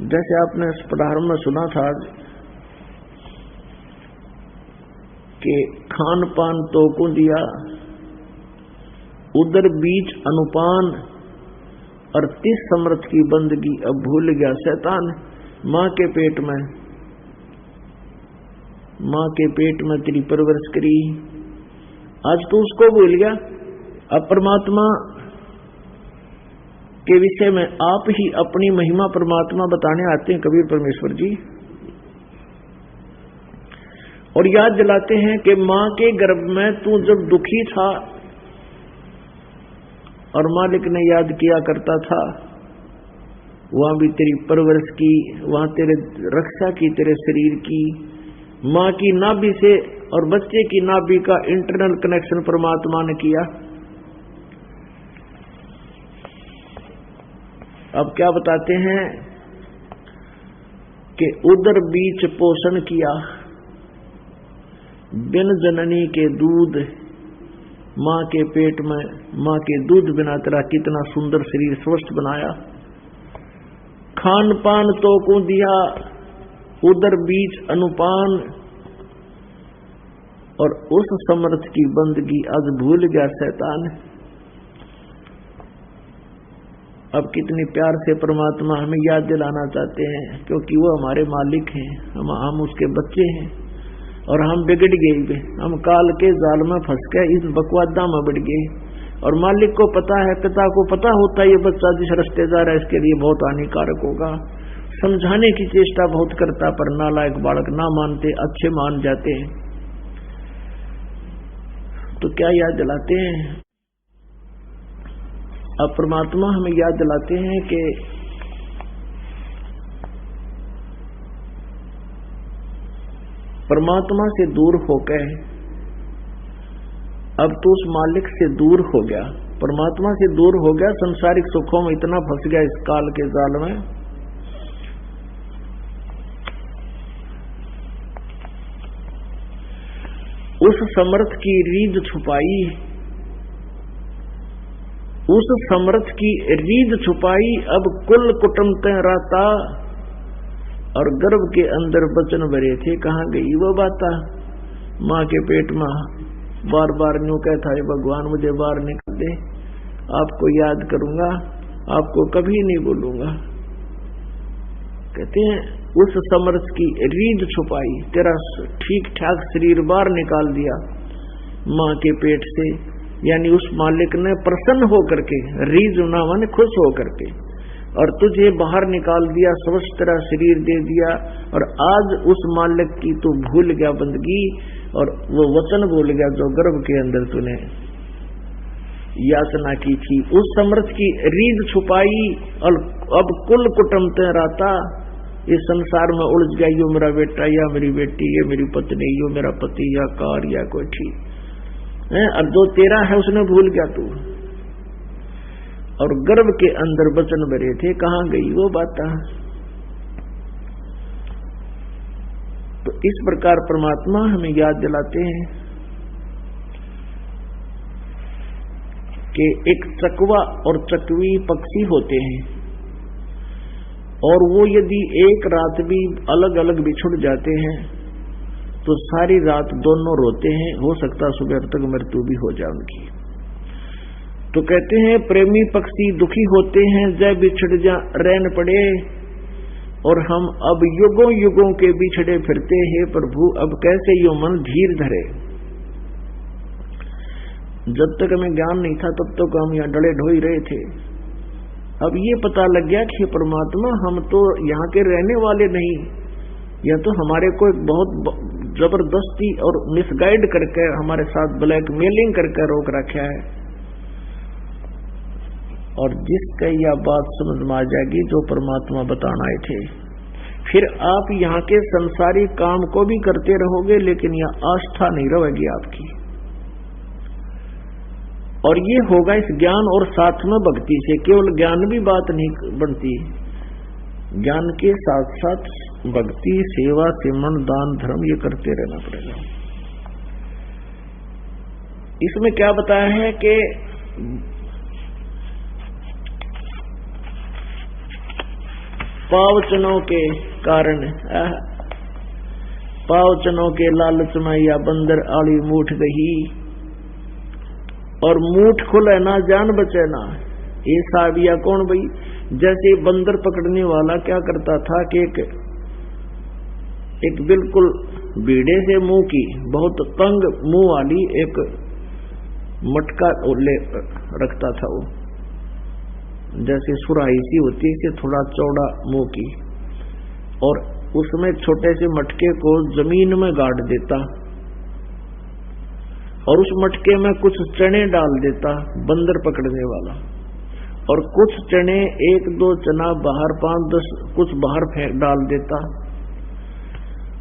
जैसे आपने इस प्रारंभ में सुना था कि खान पान तो को दिया, उधर बीच अनुपान और 30 समर्थ की बंदगी। अब भूल गया शैतान माँ के पेट में तेरी परवरिश करी, आज तो उसको भूल गया। अब परमात्मा के विषय में आप ही अपनी महिमा परमात्मा बताने आते हैं कबीर परमेश्वर जी, और याद दिलाते हैं कि मां के गर्भ में तू जब दुखी था और मालिक ने याद किया करता था, वहां भी तेरी परवरिश की, वहां तेरे रक्षा की, तेरे शरीर की, मां की नाभि से और बच्चे की नाभि का इंटरनल कनेक्शन परमात्मा ने किया। अब क्या बताते हैं कि उदर बीच पोषण किया, बिन जननी के दूध, मां के पेट में मां के दूध बिना तेरा कितना सुंदर शरीर स्वस्थ बनाया। खान पान तो को दिया, उदर बीच अनुपान, और उस समर्थ की बंदगी आज भूल गया शैतान। अब कितनी प्यार से परमात्मा हमें याद दिलाना चाहते हैं, क्योंकि वो हमारे मालिक हैं, हम उसके बच्चे हैं, और हम बिगड़ गए, हम काल के जाल में फंस गए, इस बकवादा में बढ़ गए। और मालिक को पता है, पिता को पता होता है ये बच्चा जिस रास्ते जा रहा है इसके लिए बहुत हानिकारक होगा, समझाने की चेष्टा बहुत करता, पर नालायक बालक ना मानते, अच्छे मान जाते हैं। तो क्या याद दिलाते हैं? अब परमात्मा हमें याद दिलाते हैं कि परमात्मा से दूर होकर अब तो उस मालिक से दूर हो गया, परमात्मा से दूर हो गया, संसारिक सुखों में इतना फंस गया इस काल के जाल में। उस समर्थ की रीझ छुपाई, उस समर्थ की रीझ छुपाई, अब कुल कुटुंब राता, और गर्भ के अंदर बचन भरे थे, कहाँ गई वो बाता? माँ के पेट में बार बार न्यू कहता है, भगवान मुझे बाहर निकल दे, आपको याद करूंगा, आपको कभी नहीं भूलूंगा। कहते हैं उस समर्थ की रीझ छुपाई, तेरा ठीक ठाक शरीर बाहर निकाल दिया माँ के पेट से, यानी उस मालिक ने प्रसन्न होकर के, रीझ ना माने खुश होकर के, और तुझे बाहर निकाल दिया, स्वस्थ तेरा शरीर दे दिया, और आज उस मालिक की तू भूल गया बंदगी, और वो वचन भूल गया जो गर्भ के अंदर तूने याचना की थी। उस समर्थ की रीझ छुपाई, और अब कुल कुटुंब राता, इस संसार में उलझ गया, यो मेरा बेटा या मेरी बेटी, ये मेरी पत्नी, यो मेरा पति या कार या कोई ठीक है, और जो तेरा है उसने भूल गया तू। और गर्भ के अंदर बचन भरे थे, कहाँ गई वो बात? तो इस प्रकार परमात्मा हमें याद दिलाते हैं कि एक चकवा और चकवी पक्षी होते हैं, और वो यदि एक रात भी अलग अलग बिछुड़ जाते हैं तो सारी रात दोनों रोते हैं, हो सकता सुबह तक मृत्यु भी हो जाए उनकी। तो कहते हैं प्रेमी पक्षी दुखी होते हैं, जय बिछड़ जा रैन पड़े, और हम अब युगों युगों के बिछड़े फिरते हैं प्रभु, अब कैसे यो मन धीर धरे। जब तक हमें ज्ञान नहीं था तब तक हम यहाँ डले ढोई रहे थे, अब ये पता लग गया कि परमात्मा हम तो यहाँ के रहने वाले नहीं, यह तो हमारे को एक बहुत जबरदस्ती और मिसगाइड करके हमारे साथ ब्लैकमेलिंग करके रोक रखा है। और जिसका यह बात समझ में आ जाएगी जो परमात्मा बताना आए थे, फिर आप यहाँ के संसारी काम को भी करते रहोगे, लेकिन यह आस्था नहीं रहेगी आपकी। और ये होगा इस ज्ञान और साथ में भक्ति से। केवल ज्ञान भी बात नहीं बनती, ज्ञान के साथ साथ भक्ति, सेवा, सिमरन, दान, धर्म ये करते रहना पड़ेगा। इसमें क्या बताया है कि पावचनों के कारण, पावचनों के लालच में या बंदर आली मूठ गई, और मूठ खुले ना जान बचे ना। ये साबिया कौन भाई? जैसे बंदर पकड़ने वाला क्या करता था कि एक बिल्कुल बीड़े से मुंह की, बहुत तंग मुंह वाली एक मटका रखता था वो, जैसे सुराही सी होती है, इसे थोड़ा चौड़ा मुंह की, और उसमें छोटे से मटके को जमीन में गाड़ देता और उस मटके में कुछ चने डाल देता बंदर पकड़ने वाला, और कुछ चने, 1-2 चना बाहर, 5-10 कुछ बाहर फेंक डाल देता।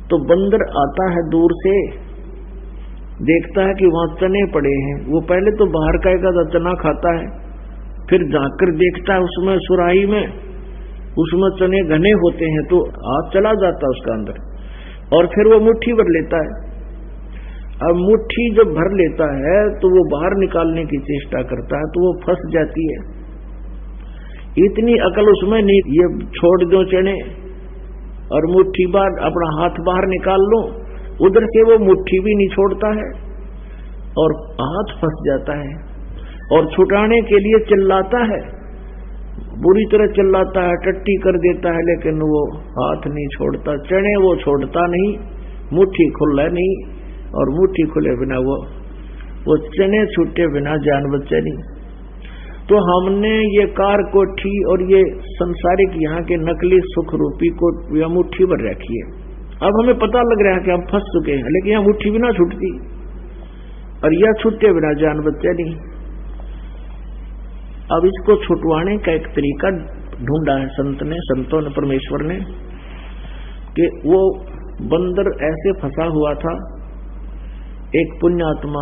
तो बंदर आता है दूर से, देखता है कि वहां चने पड़े हैं, वो पहले तो बाहर का एक आधा चना खाता है, फिर जाकर देखता है उसमें सुराही में, उसमें चने घने होते हैं, तो हाथ चला जाता है उसका अंदर, और फिर वो मुट्ठी भर लेता है। अब मुट्ठी जब भर लेता है तो वो बाहर निकालने की चेष्टा करता है, तो वो फंस जाती है। इतनी अकल उसमें नहीं, ये छोड़ दो चने और मुट्ठी बार अपना हाथ बाहर निकाल लो, उधर से वो मुट्ठी भी नहीं छोड़ता है और हाथ फंस जाता है, और छुटाने के लिए चिल्लाता है, बुरी तरह चिल्लाता है, टट्टी कर देता है, लेकिन वो हाथ नहीं छोड़ता। चने वो छोड़ता नहीं, मुट्ठी खुले नहीं, और मुट्ठी खुले बिना वो चने छूटे बिना जान बचे नहीं। तो हमने ये कार कोठी और ये संसारिक यहाँ के नकली सुख रूपी को या मुट्ठी भर रखी है। अब हमें पता लग रहा है कि हम फंस चुके हैं, लेकिन यहाँ मुट्ठी भी ना छूटती और यह छूटे बिना जान बचे नहीं। अब इसको छुटवाने का एक तरीका ढूंढा है संतों ने, परमेश्वर ने, कि वो बंदर ऐसे फंसा हुआ था, एक पुण्यात्मा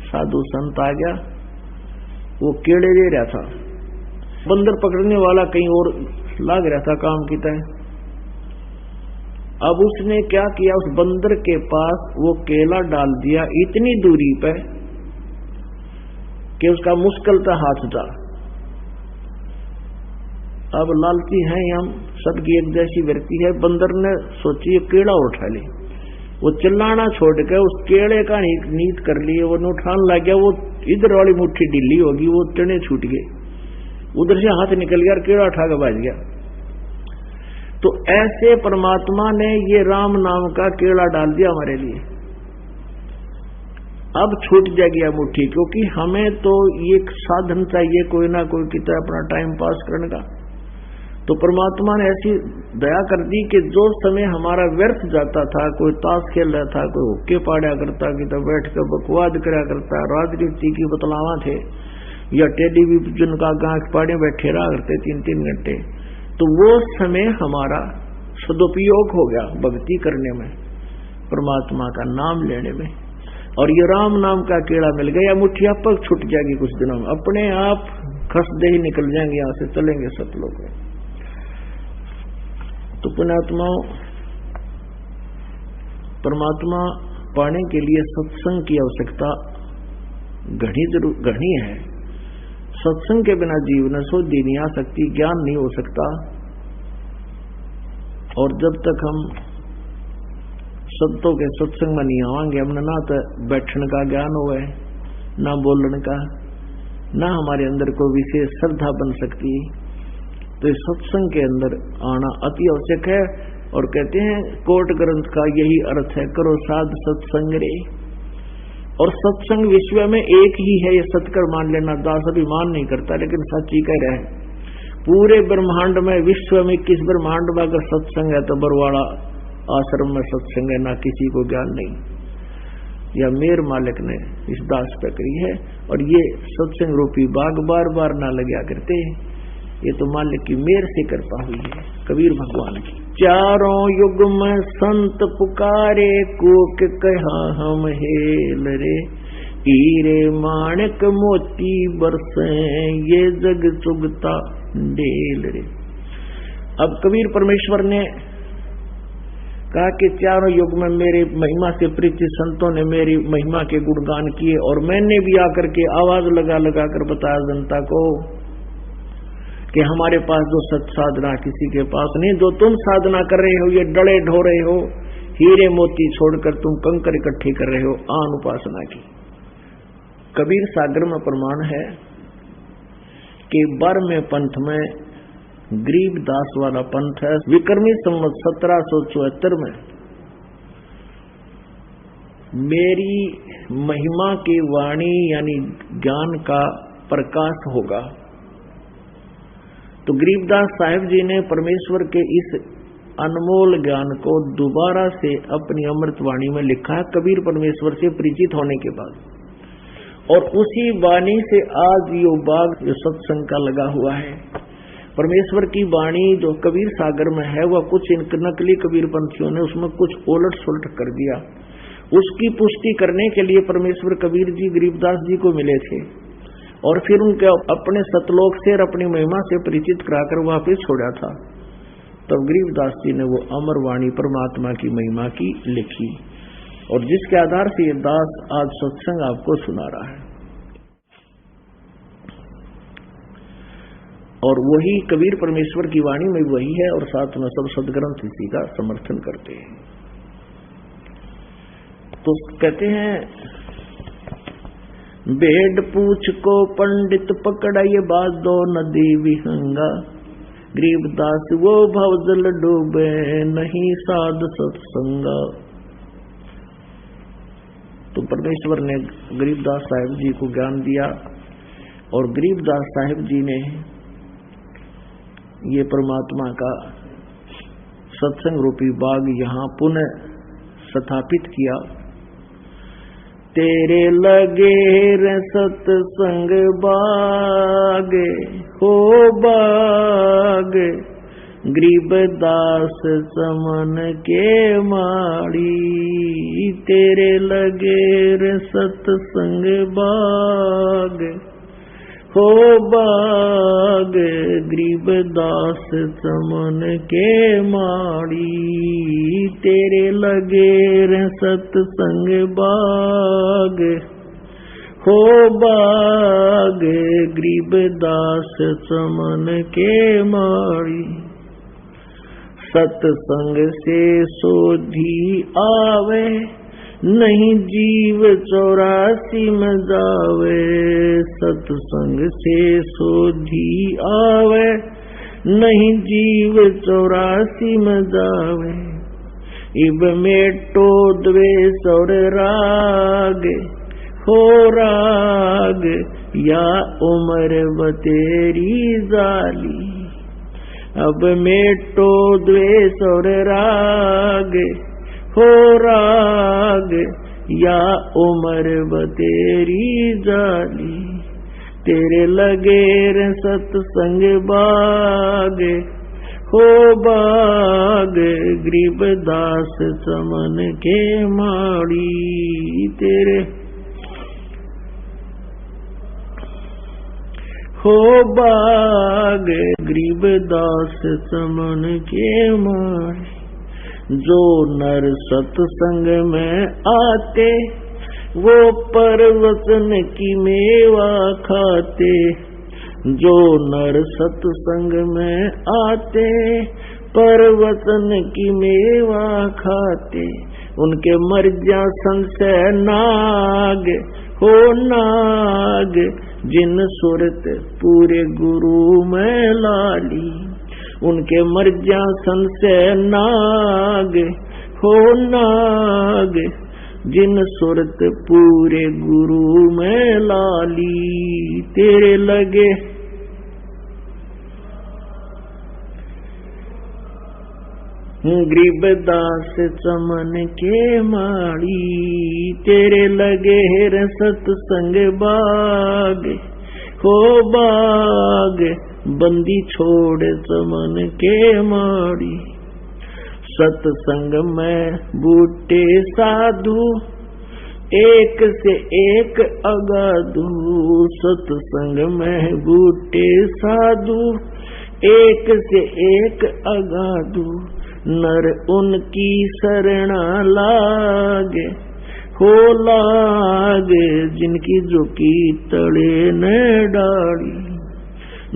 साधु संत आ गया, वो केड़े दे रहा था, बंदर पकड़ने वाला कहीं और लाग रहा था काम की तरह। अब उसने क्या किया, उस बंदर के पास वो केला डाल दिया इतनी दूरी पे कि उसका मुश्किल था हाथ जा। अब लालची है हम, सबकी एक जैसी वृत्ति है। बंदर ने सोची ये केला उठा ले, वो चिल्लाना छोड़ के उस केले का नीत कर लिए, वो उठान लग गया, वो इधर वाली मुट्ठी ढीली होगी, वो चने छूट गए, उधर से हाथ निकल गया और केला उठा के भाग गया। तो ऐसे परमात्मा ने ये राम नाम का केला डाल दिया हमारे लिए। अब छूट जाएगी मुट्ठी, क्योंकि हमें तो ये साधन चाहिए कोई ना कोई की तरह अपना टाइम पास करने का। तो परमात्मा ने ऐसी दया कर दी कि जो समय हमारा व्यर्थ जाता था, कोई ताश खेल रहा था, कोई हुक्के पाड़ा करता, कि तो बैठ कर बकवाद करा करता, राजनीति की बतलावा थे, या टेलीविजन का गांठ पाड़े बैठे रहा करते 3-3 घंटे, तो वो समय हमारा सदुपयोग हो गया भक्ति करने में, परमात्मा का नाम लेने में। और ये राम नाम का कीड़ा मिल गया, मुट्ठी आप पग छूट जाएगी कुछ दिनों में, अपने आप खसदे ही निकल जाएंगे, यहां से चलेंगे सब लोग। तो पुण्यात्माओं, परमात्मा पाने के लिए सत्संग की आवश्यकता घनी है। सत्संग के बिना जीवन शुद्धि नहीं आ सकती, ज्ञान नहीं हो सकता। और जब तक हम संतों के सत्संग में नहीं आवांगे, हमने ना तो बैठने का ज्ञान हुआ है, ना बोलने का, ना हमारे अंदर कोई विशेष श्रद्धा बन सकती। तो इस सत्संग के अंदर आना अति आवश्यक है। और कहते हैं कोट ग्रंथ का यही अर्थ है, करो साध सत्संग रे। और सत्संग विश्व में एक ही है, ये सत्कर मान लेना। दास अभिमान नहीं करता, लेकिन सच ही कह रहे हैं। पूरे ब्रह्मांड में, विश्व में 21 ब्रह्मांड में अगर सत्संग है तो बरवाड़ा आश्रम में सत्संग है, ना किसी को ज्ञान नहीं। या मेर मालिक ने इस दास पे करी है। और ये सत्संग रूपी बाग बार बार ना लग्या करते, ये तो मालिक की मेर से कृपा हुई है, कबीर भगवान की। चारों युग में संत पुकारे, कोक कहा हम हेल रे। हीरे माणिक मोती बरसे, ये जग चुगता डेल रे। अब कबीर परमेश्वर ने कहा कि चारों युग में मेरे महिमा से परिचित संतों ने मेरी महिमा के गुणगान किए, और मैंने भी आकर के आवाज लगा लगा कर बताया जनता को कि हमारे पास जो सत साधना किसी के पास नहीं। जो तुम साधना कर रहे हो, ये डले ढो रहे हो, हीरे मोती छोड़कर तुम कंकर इकट्ठे कर रहे हो आन उपासना की। कबीर सागर में प्रमाण है कि 12वें पंथ में गरीब दास वाला पंथ है। विक्रमी संवत 1774 में मेरी महिमा की वाणी यानी ज्ञान का प्रकाश होगा। तो गरीबदास साहिब जी ने परमेश्वर के इस अनमोल ज्ञान को दोबारा से अपनी अमृत वाणी में लिखा है, कबीर परमेश्वर से परिचित होने के बाद। और उसी वाणी से आज यो बाग जो सत्संग का लगा हुआ है, परमेश्वर की वाणी जो कबीर सागर में है, वह कुछ नकली कबीर पंथियों ने उसमें कुछ उलट सुलट कर दिया। उसकी पुष्टि करने के लिए परमेश्वर कबीर जी गरीबदास जी को मिले थे और फिर उनके अपने सतलोक से और अपनी महिमा से परिचित कराकर वापिस छोड़ा था। तब गरीबदास जी ने वो अमर वाणी परमात्मा की महिमा की लिखी और जिसके आधार से ये दास आज सत्संग आपको सुना रहा है। और वही कबीर परमेश्वर की वाणी में वही है और साथ में सब सदग्रंथ इसी का समर्थन करते हैं। तो कहते हैं, बेड पूछ को पंडित पकड़ाइए बाज दो नदी विहंगा, गरीबदास वो भवजल डूबे नहीं साध सत्संगा। तो परमेश्वर ने गरीबदास साहिब जी को ज्ञान दिया और गरीबदास साहिब जी ने ये परमात्मा का सत्संग रूपी बाग यहाँ पुनः स्थापित किया। तेरे लगे रे सत्संग बाग हो बाग, गरीबदास समन के माड़ी। तेरे लगे रे सत्संग बाग हो बाग, गरीबदास समन के माड़ी। तेरे लगे रे सत्संग बाग हो बाग, गरीबदास समन के माड़ी। सत्संग से सोधी आवे नहीं जीव 84 में जावे। सत्संग से सोधी आवे नहीं जीव 84 में जावे। इब मेटो द्वेष और राग हो राग, या उम्र बतेरी जाली। अब मेटो द्वेष और राग हो राग, या उम्र बतेरी जाली। तेरे लगे रे सत्संग बाग हो बाग, गरीबदास समन के माड़ी। तेरे हो बाग, गरीबदास समन के माड़ी। जो नर सत्संग में आते वो परवचन की मेवा खाते। जो नर सत्संग में आते परवचन की मेवा खाते। उनके मर्जा संशय नाग हो नाग, जिन सुरत पूरे गुरु में लाली। उनके मर्जा संशय नाग हो नाग, जिन सुरत पूरे गुरु में लाली। तेरे लगे गरीबदास चमन के माड़ी। तेरे लगे रे सत्संग बाग हो बाग, बंदी छोड़ चमन के माड़ी। सत्संग में बूटे साधु एक से एक अगाधु। सत्संग में बूटे साधु एक से एक अगाधु। नर उनकी शरणा लागे हो लागे, जिनकी झुकी तड़े न डाली।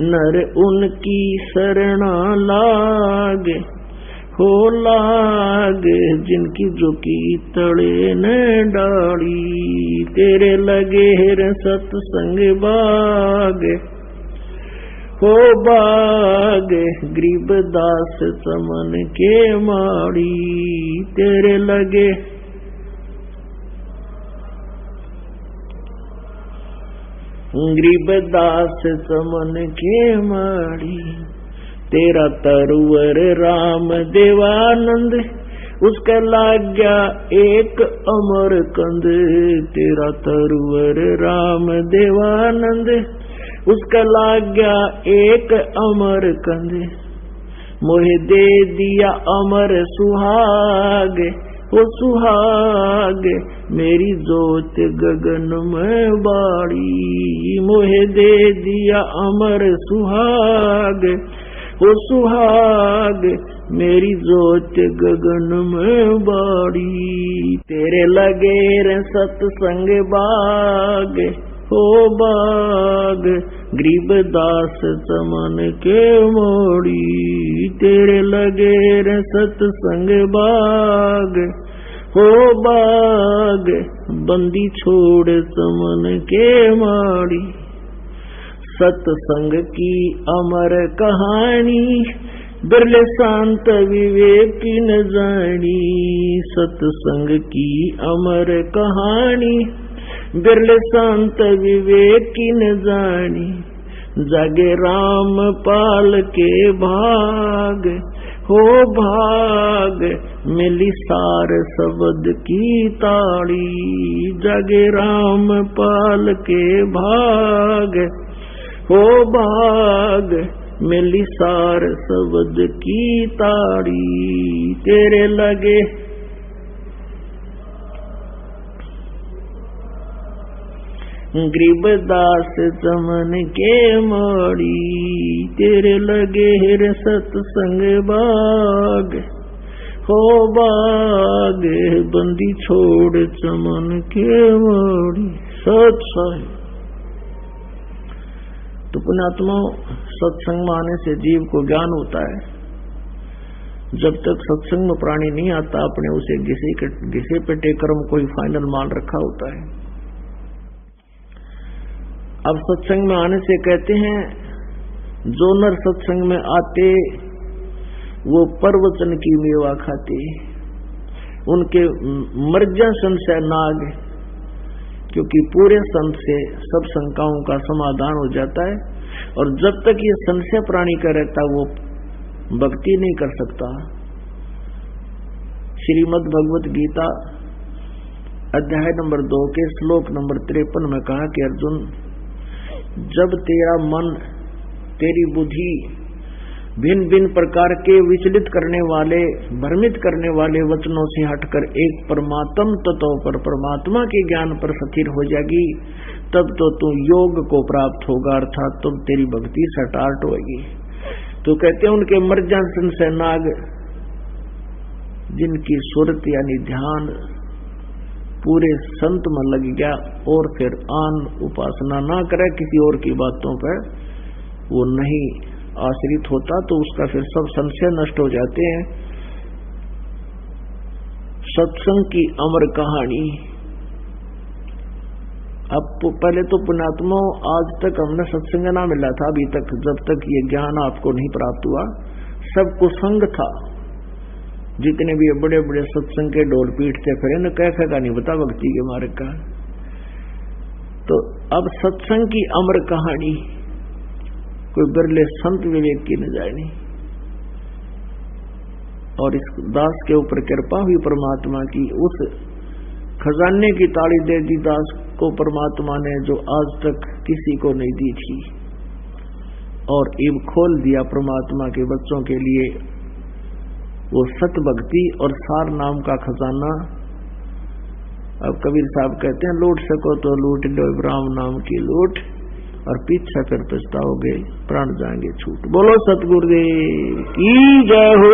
नर उनकी शरणा लागे हो लागे, जिनकी झुकी तड़े न डाली। तेरे लगे रे सत्संग बाग हो बाग, गरीबदास चमन के माड़ी। तेरे लगे गरीबदास समन के माड़ी, तेरा तरुवर राम देवानंद, उसका लाग गया एक अमर कंद। तेरा तरुवर राम देवानंद, उसका लाग गया एक अमर कंद। मोहे दे दिया अमर सुहाग, वो सुहाग मेरी जोत गगन में बाड़ी। मोहे दे दिया अमर सुहाग, वो सुहाग मेरी जोत गगन में बाड़ी। तेरे लगे रे सत्संग बाग, हो बाग गरीबदास समन के मोड़ी। तेरे लगे रे सत्संग बाग, हो बाग बंदी छोड़ समन के माड़ी। सत्संग की अमर कहानी, बिरले शांत विवेक की न जानी। सत्संग की अमर कहानी, बिरले शांत विवेक की न जानी। जागे राम पाल के भाग, हो भाग मिली सार शब्द की ताड़ी। जागे राम पाल के भाग, हो भाग मिली सार शब्द की ताड़ी। तेरे लगे गरीबदास समन के मोड़ी। तेरे लगे रे सत्संग बाग, हो बाग बंदी छोड़ चमन के मोड़ी। सच है। तो पुण्यात्मा, सत्संग में आने से जीव को ज्ञान होता है। जब तक सत्संग में प्राणी नहीं आता, अपने उसे घिसे पे टेकरम कोई फाइनल मान रखा होता है। अब सत्संग में आने से कहते हैं, जो नर सत्संग में आते वो परवचन की मेवा खाते, उनके मर्जा संशय नाग, क्योंकि पूरे संत से सब शंकाओं का समाधान हो जाता है। और जब तक ये संशय प्राणी का रहता, वो भक्ति नहीं कर सकता। श्रीमद् भगवत गीता अध्याय नंबर 2 के श्लोक नंबर 53 में कहा कि अर्जुन, जब तेरा मन, तेरी बुद्धि भिन्न भिन्न प्रकार के विचलित करने वाले, भ्रमित करने वाले वचनों से हटकर एक परमात्म तत्व पर, परमात्मा के ज्ञान पर स्थिर हो जाएगी, तब तो तू योग को प्राप्त होगा, अर्थात तुम तेरी भक्ति सटार्ट होगी। तो कहते हैं उनके मर्जन संशय नाग, जिनकी सुरत यानी ध्यान पूरे संत में लग गया और फिर आन उपासना ना करे, किसी और की बातों पर वो नहीं आश्रित होता, तो उसका फिर सब संशय नष्ट हो जाते हैं। सत्संग की अमर कहानी। अब पहले तो पुण्यात्मा, आज तक हमने सत्संग ना मिला था, अभी तक जब तक ये ज्ञान आपको नहीं प्राप्त हुआ, सब कुसंग था। जितने भी बड़े बड़े सत्संग के ढोल पीटते फिर न कैसे का नहीं बता भक्ति के मार्ग का। तो अब सत्संग की अमर कहानी कोई बिरले संत विवेक की न जाए नहीं। और इस दास के ऊपर कृपा हुई परमात्मा की, उस खजाने की ताली दे दी दास को परमात्मा ने, जो आज तक किसी को नहीं दी थी, और इब खोल दिया परमात्मा के बच्चों के लिए वो सत भक्ति और सार नाम का खजाना। अब कबीर साहब कहते हैं, लूट सको तो लूट लो राम नाम की लूट, और पीछे फिर पछताओगे प्राण जाएंगे छूट। बोलो सतगुरुदेव की जय हो।